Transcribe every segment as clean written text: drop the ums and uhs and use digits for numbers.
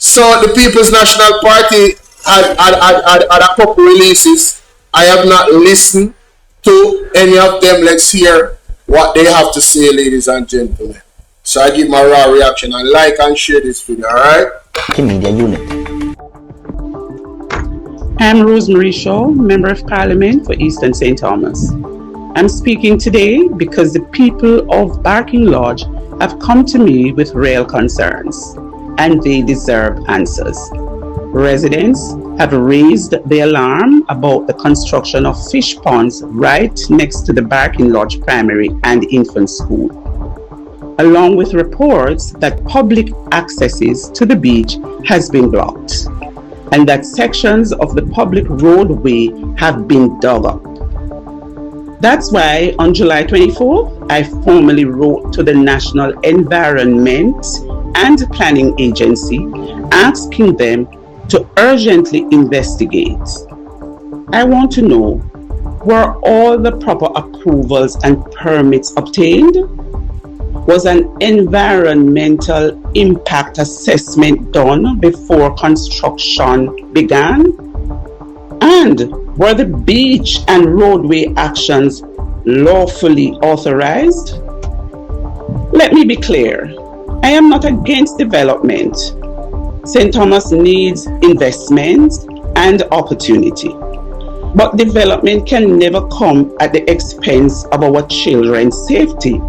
So the People's National Party had a couple releases. I have not listened to any of them. Let's hear what they have to say, ladies and gentlemen. So I give my raw reaction and like and share this video, alright? Media Unit. I'm Rosemary Shaw, Member of Parliament for Eastern St. Thomas. I'm speaking today because the people of Barking Lodge have come to me with real concerns, and they deserve answers. Residents have raised the alarm about the construction of fish ponds right next to the Barking Lodge Primary and Infant School, along with reports that public accesses to the beach has been blocked, and that sections of the public roadway have been dug up. That's why on July 24th, I formally wrote to the National Environment and Planning Agency asking them to urgently investigate. I want to know, were all the proper approvals and permits obtained? Was an environmental impact assessment done before construction began? And were the beach and roadway actions lawfully authorized? Let me be clear, I am not against development. St. Thomas needs investment and opportunity. But development can never come at the expense of our children's safety,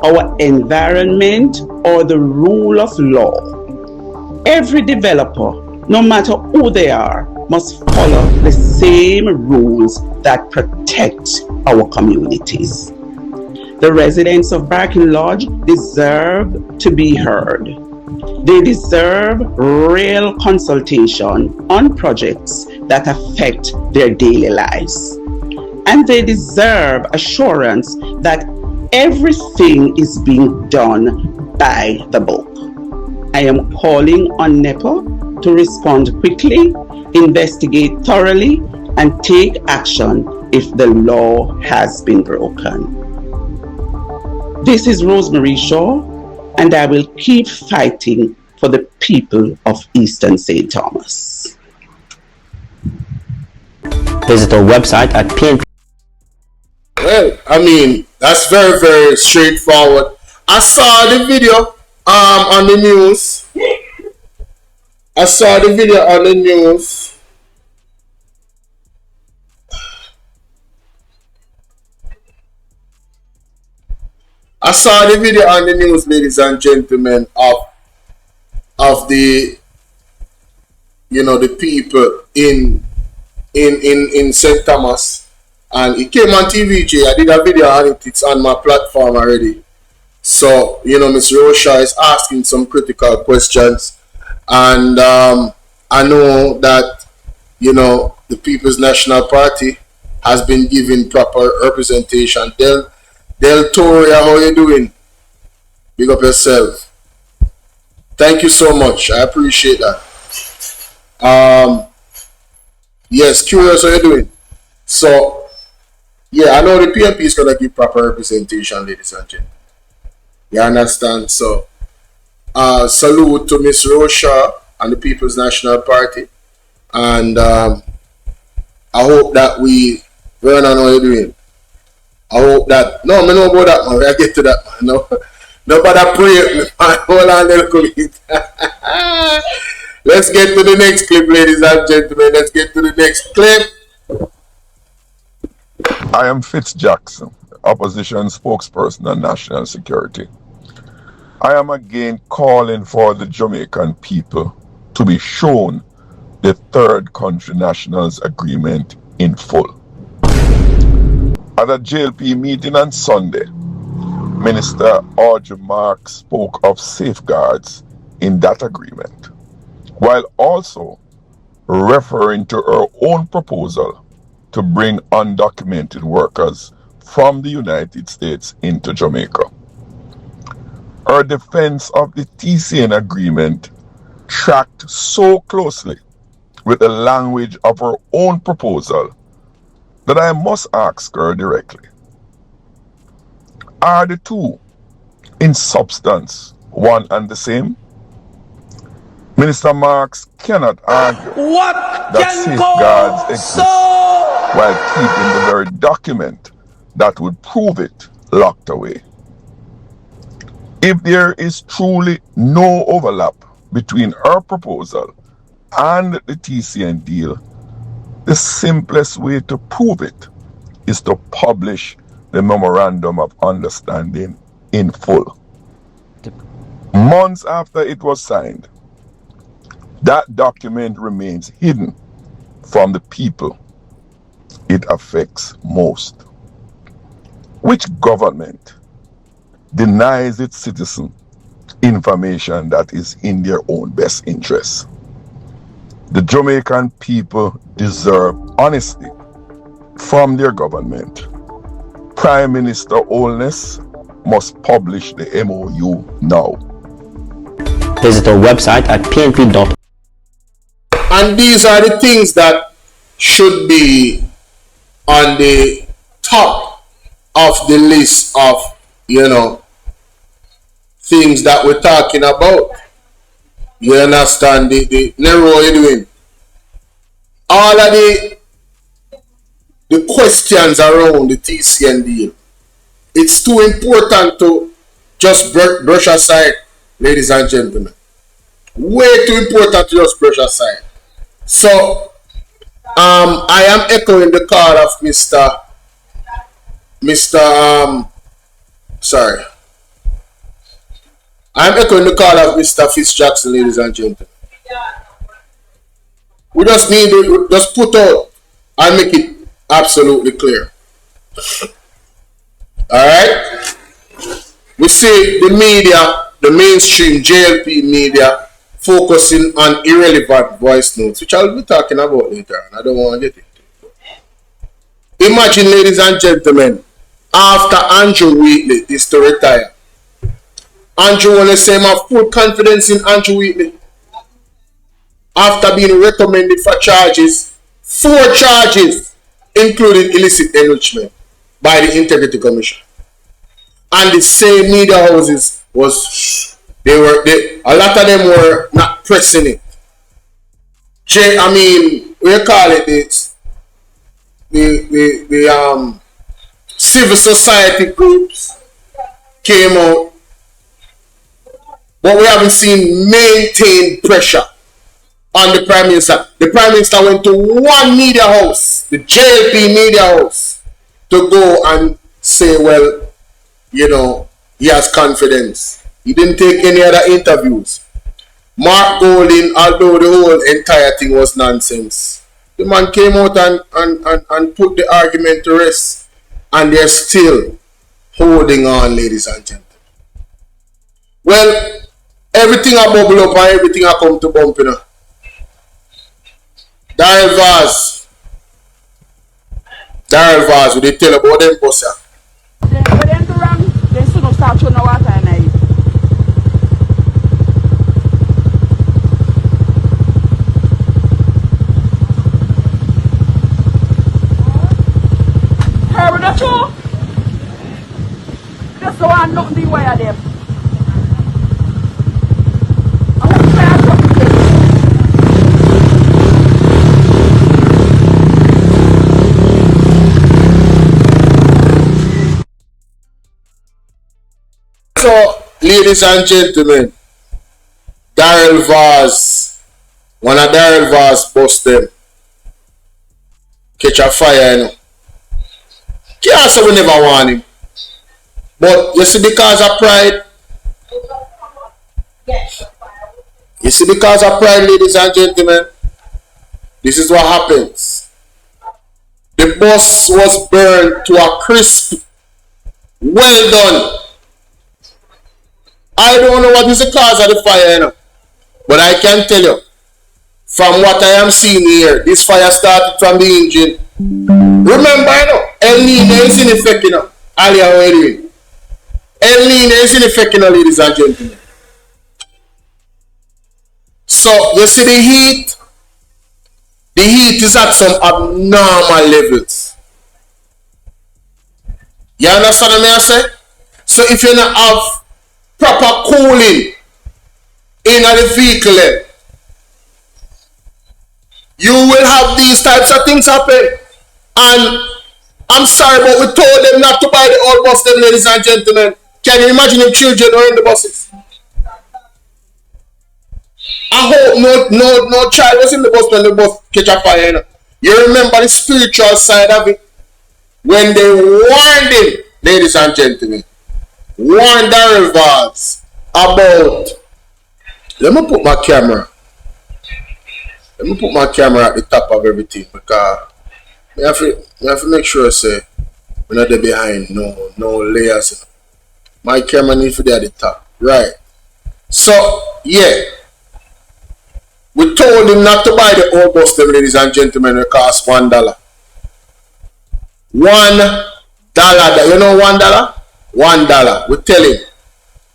our environment, or the rule of law. Every developer, no matter who they are, must follow the same rules that protect our communities. The residents of Barking Lodge deserve to be heard. They deserve real consultation on projects that affect their daily lives. And they deserve assurance that everything is being done by the book. I am calling on NEPA to respond quickly, investigate thoroughly, and take action if the law has been broken. This is Rosemary Shaw, and I will keep fighting for the people of Eastern St. Thomas. Visit our website at PNP. Well, I mean, that's very, very straightforward. I saw the video on the news. I saw the video on the news. I saw the video on the news, ladies and gentlemen, of the, you know, the people in St. Thomas, and it came on TVJ. I did a video on it. It's on my platform already. So, you know, Ms. Rosha is asking some critical questions, and I know that, you know, the People's National Party has been given proper representation. Del Toria, how you doing? Big up yourself. Thank you so much. I appreciate that. Yes, curious how you doing. So, yeah, I know the PNP is gonna give proper representation, ladies and gentlemen. You understand? So, salute to Miss Rosha and the People's National Party, and I hope that Vernon, how you doing? I hope that, no, I know about that, man. I get to that, man. No, nobody pray, man. Hold on, little bit. Let's get to the next clip, ladies and gentlemen. Let's get to the next clip. I am Fitz Jackson, opposition spokesperson on national security. I am again calling for the Jamaican people to be shown the Third Country Nationals Agreement in full. At a JLP meeting on Sunday, Minister Audrey Marks spoke of safeguards in that agreement, while also referring to her own proposal to bring undocumented workers from the United States into Jamaica. Her defense of the TCN agreement tracked so closely with the language of her own proposal that I must ask her directly. Are the two, in substance, one and the same? Minister Marks cannot argue that safeguards exist while keeping the very document that would prove it locked away. If there is truly no overlap between her proposal and the TCN deal, the simplest way to prove it is to publish the Memorandum of Understanding in full. Months after it was signed, that document remains hidden from the people it affects most. Which government denies its citizens information that is in their own best interest? The Jamaican people deserve honesty from their government. Prime Minister Holness must publish the MOU now. Visit our website at pnp.org. And these are the things that should be on the top of the list of, things that we're talking about. You understand? The Nero, you're doing. All of the questions around the TCN deal. It's too important to just brush aside, ladies and gentlemen. Way too important to just brush aside. So, I am echoing the call of I'm echoing the call of Mr. Fitz Jackson, ladies and gentlemen. We just need to just put out and make it absolutely clear. Alright? We see the media, the mainstream JLP media, focusing on irrelevant voice notes, which I'll be talking about later, and I don't want to get into it. Imagine, ladies and gentlemen, after Andrew Wheatley is to retire, Andrew want to say I have full confidence in Andrew Wheatley. After being recommended for charges, 4 charges, including illicit enrichment, by the Integrity Commission. And the same media houses a lot of them were not pressing it. We call it the civil society groups came out, but we haven't seen maintained pressure on the Prime Minister. The Prime Minister went to one media house, the JLP media house, to go and say, well, he has confidence. He didn't take any other interviews. Mark Golding, although the whole entire thing was nonsense, the man came out and put the argument to rest. And they're still holding on, ladies and gentlemen. Well, everything I bubble up and everything I come to bump, Daryl Vaz, we tell about them boss. They still don't start showing no water in it. Her with the show? Just so I know the way of them. I want to say I talk to them. So, ladies and gentlemen, Daryl Vaz, one of Daryl Vaz bust them, catch a fire, Can't say we never want him. But you see, because of pride, ladies and gentlemen, this is what happens. The bus was burned to a crisp. Well done. I don't know what is the cause of the fire, but I can tell you, from what I am seeing here, this fire started from the engine. Remember, El Nino is in effect, Alia, how are you doing? El Nino is in effect, ladies and gentlemen. So, you see the heat is at some abnormal levels. You understand what I say? So, if you don't have proper cooling in the vehicle, you will have these types of things happen. And I'm sorry, but we told them not to buy the old bus, them, ladies and gentlemen. Can you imagine if children are in the buses? I hope no child was in the bus when the bus catch a fire. You know? You remember the spiritual side of it? When they warned him, ladies and gentlemen, warned Daryl about, let me put my camera at the top of everything, because I have to make sure say we're not there behind no layers. My camera needs to be at the top. Right. So yeah. We told him not to buy the old bus, ladies and gentlemen, it cost $1. $1. You know $1? $1. We tell him,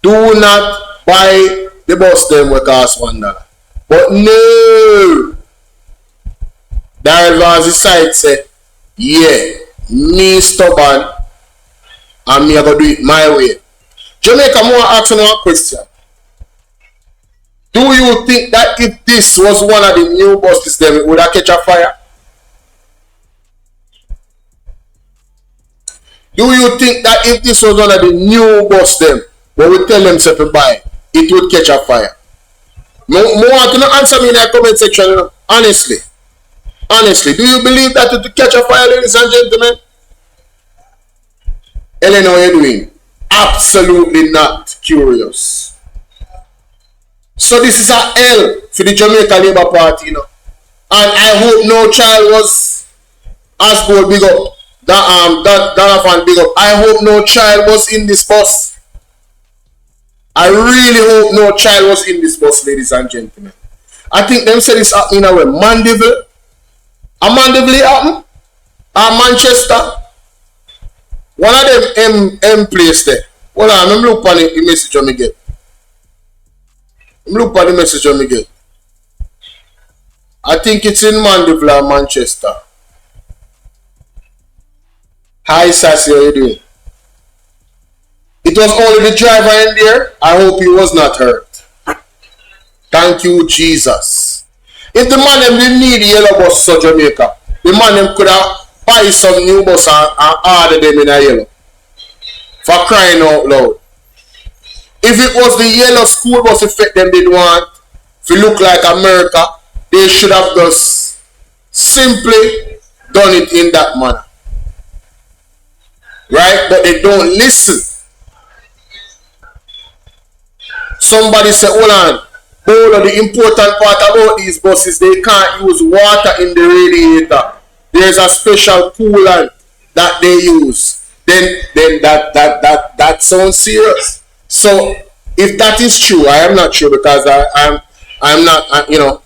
do not buy the bus them will cost $1. But no. Daryl side said, yeah, me stubborn and me I go do it my way. Jamaica, more asking one question. Do you think that if this was one of the new buses, then it would have catch a fire? Do you think that if this was one of the new bus, them, but we tell them to buy, it would catch a fire? More want to answer me in the comment section, you know? Honestly. Honestly, do you believe that it would catch a fire, ladies and gentlemen? Ellen, how are you doing? Absolutely not curious. So this is a L for the Jamaica Labour Party, you know. And I hope no child was Asbol big up. Donovan big up. I hope no child was in this bus. I really hope no child was in this bus, ladies and gentlemen. I think them said it's happening in a Mandeville. A Mandeville happen? A Manchester? One of them M place there. Hold on, let me look on the message on me get. Look at the message on me get. I think it's in Mandeville or Manchester. Hi Sassy, how you doing? It was only the driver in there. I hope he was not hurt. Thank you, Jesus. If the man them didn't need the yellow bus to Jamaica, the man them could have buy some new bus and order them in a yellow. For crying out loud. If it was the yellow school bus effect them did want to look like America, they should have just simply done it in that manner. Right? But they don't listen. Somebody said, hold on, Bolo, the important part about these buses, they can't use water in the radiator. There's a special coolant that they use. Then that sounds serious. So if that is true, I am not sure, because I'm not, you know,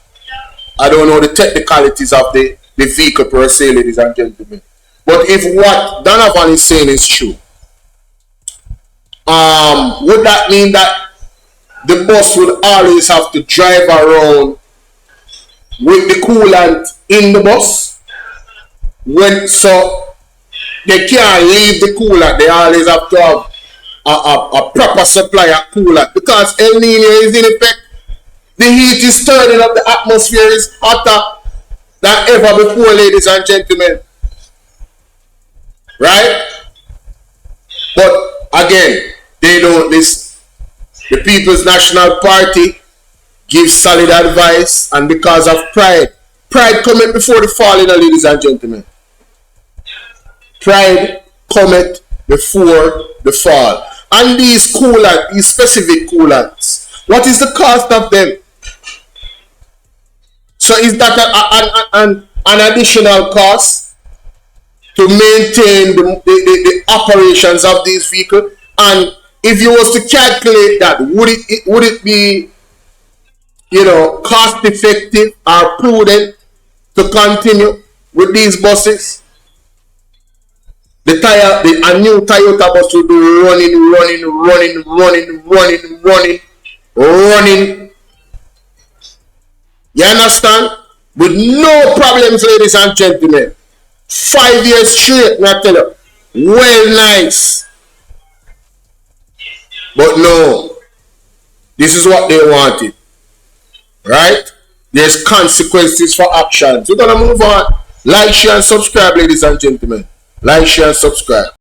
I don't know the technicalities of the vehicle per se, ladies and gentlemen. But if what Donovan is saying is true, would that mean that the bus would always have to drive around with the coolant in the bus? So they can't leave the coolant. They always have to have a proper supply of coolant, because El Nino is in effect. The heat is turning up. The atmosphere is hotter than ever before, ladies and gentlemen. Right? But again, they don't listen. The People's National Party gives solid advice, and because of pride cometh before the fall, ladies and gentlemen. Pride cometh before the fall. And these coolants, these specific coolants, what is the cost of them? So is that an additional cost to maintain the operations of these vehicles? And if you was to calculate that, would it be, you know, cost effective or prudent to continue with these buses? A new Toyota bus will be running. You understand? With no problems, ladies and gentlemen. 5 years straight, I tell you. Well, nice. But no. This is what they wanted. Right? There's consequences for actions. We're gonna move on. Like, share, and subscribe, ladies and gentlemen. Like, share, and subscribe.